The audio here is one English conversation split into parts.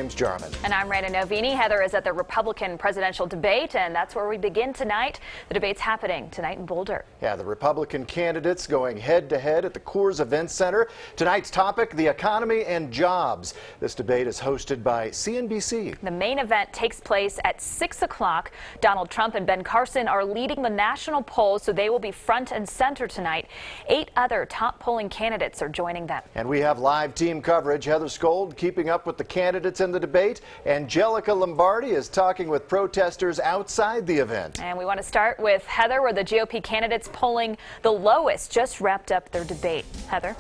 James Jarman. And I'm Rana Novini. Heather is at the Republican presidential debate, and that's where we begin tonight. The debate's happening tonight in Boulder. Yeah, the Republican candidates going head-to-head at the Coors Event Center. Tonight's topic, the economy and jobs. This debate is hosted by CNBC. The main event takes place at 6 o'clock. Donald Trump and Ben Carson are leading the national polls, so they will be front and center tonight. 8 other top polling candidates are joining them. And we have live team coverage. Heather Skold keeping up with the candidates in the debate. Angelica Lombardi is talking with protesters outside the event. And we want to start with Heather, where the GOP candidates polling the lowest just wrapped up their debate. Heather?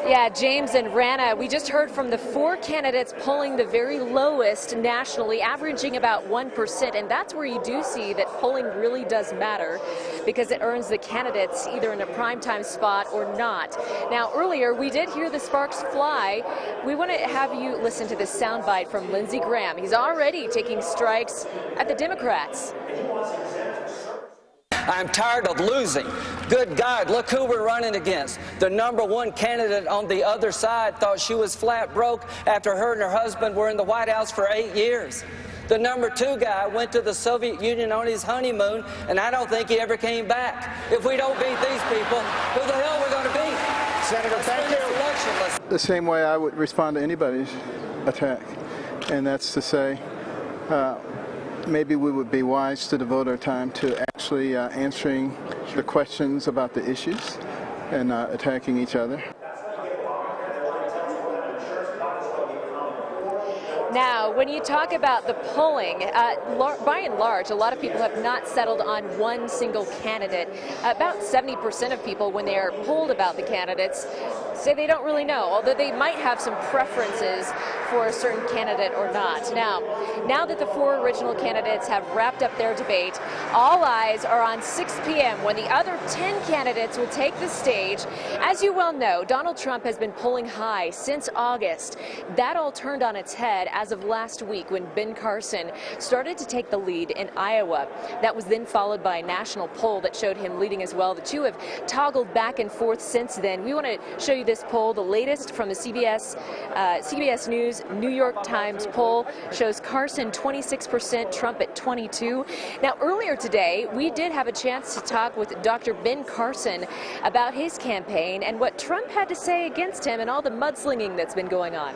Yeah, James and Rana, we just heard from the 4 candidates polling the very lowest nationally, averaging about 1%. And that's where you do see that polling really does matter, because it earns the candidates either in a primetime spot or not. Now, earlier, we did hear the sparks fly. We want to have you listen to this soundbite from Lindsey Graham. He's already taking strikes at the Democrats. I'm tired of losing. Good God, look who we're running against. The #1 candidate on the other side thought she was flat broke after her and her husband were in the White House for 8 years. The #2 guy went to the Soviet Union on his honeymoon, and I don't think he ever came back. If we don't beat these people, who the hell are we going to beat? Senator, thank you. The same way I would respond to anybody's attack, and that's to say, maybe we would be wise to devote our time to actually answering the questions about the issues and attacking each other. Now, when you talk about the polling, by and large, a lot of people have not settled on one single candidate. About 70% of people, when they are polled about the candidates, say they don't really know, although they might have some preferences for a certain candidate or not. Now that the 4 original candidates have wrapped up their debate, all eyes are on 6 p.m. when the other 10 candidates will take the stage. As you well know, Donald Trump has been polling high since August. That all turned on its head as of last week when Ben Carson started to take the lead in Iowa. That was then followed by a national poll that showed him leading as well. The two have toggled back and forth since then. We want to show you this poll. The latest from the CBS News New York Times poll shows Carson 26%, Trump at 22%. Now, earlier today, we did have a chance to talk with Dr. Ben Carson about his campaign and what Trump had to say against him and all the mudslinging that's been going on.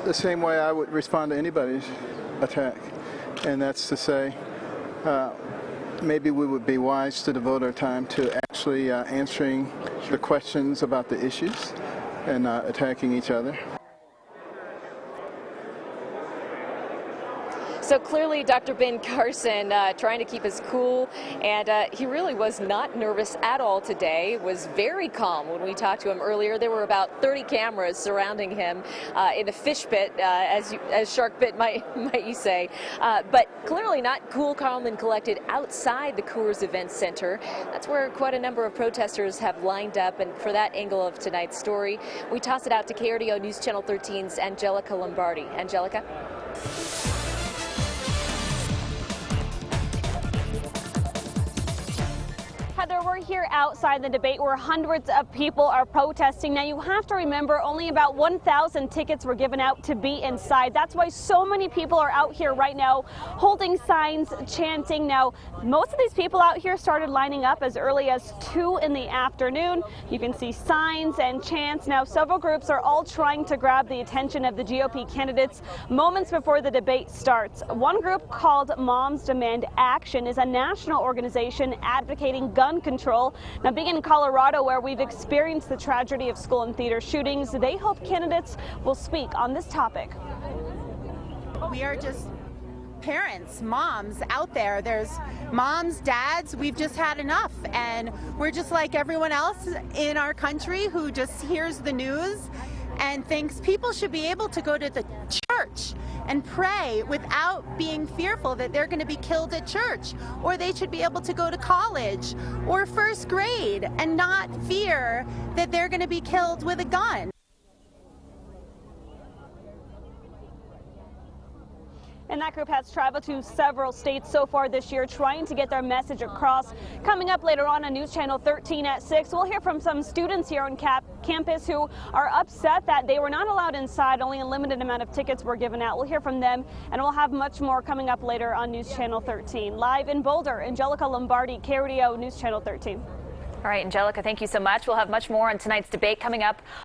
The same way I would respond to anybody's attack, and that's to say, maybe we would be wise to devote our time to actually answering the questions about the issues and attacking each other. So clearly, Dr. Ben Carson trying to keep us cool, and he really was not nervous at all today, was very calm. When we talked to him earlier, there were about 30 cameras surrounding him in the fish pit, as shark pit might you say, but clearly not cool, calm, and collected outside the Coors Event Center. That's where quite a number of protesters have lined up, and for that angle of tonight's story, we toss it out to KRDO News Channel 13's Angelica Lombardi. Angelica? Heather, we're here outside the debate where hundreds of people are protesting. Now, you have to remember only about 1,000 tickets were given out to be inside. That's why so many people are out here right now holding signs, chanting. Now, most of these people out here started lining up as early as 2 in the afternoon. You can see signs and chants. Now, several groups are all trying to grab the attention of the GOP candidates moments before the debate starts. One group called Moms Demand Action is a national organization advocating gun control. Now, being in Colorado, where we've experienced the tragedy of school and theater shootings, they hope candidates will speak on this topic. We are just parents, moms out there. There's moms, dads, we've just had enough, and we're just like everyone else in our country who just hears the news and thinks people should be able to go to the church and pray without being fearful that they're going to be killed at church, or they should be able to go to college or first grade and not fear that they're going to be killed with a gun. And that group has traveled to several states so far this year trying to get their message across. Coming up later on News Channel 13 at 6, we'll hear from some students here on campus who are upset that they were not allowed inside. Only a limited amount of tickets were given out. We'll hear from them, and we'll have much more coming up later on News Channel 13. Live in Boulder, Angelica Lombardi, KRDO News Channel 13. All right, Angelica, thank you so much. We'll have much more on tonight's debate coming up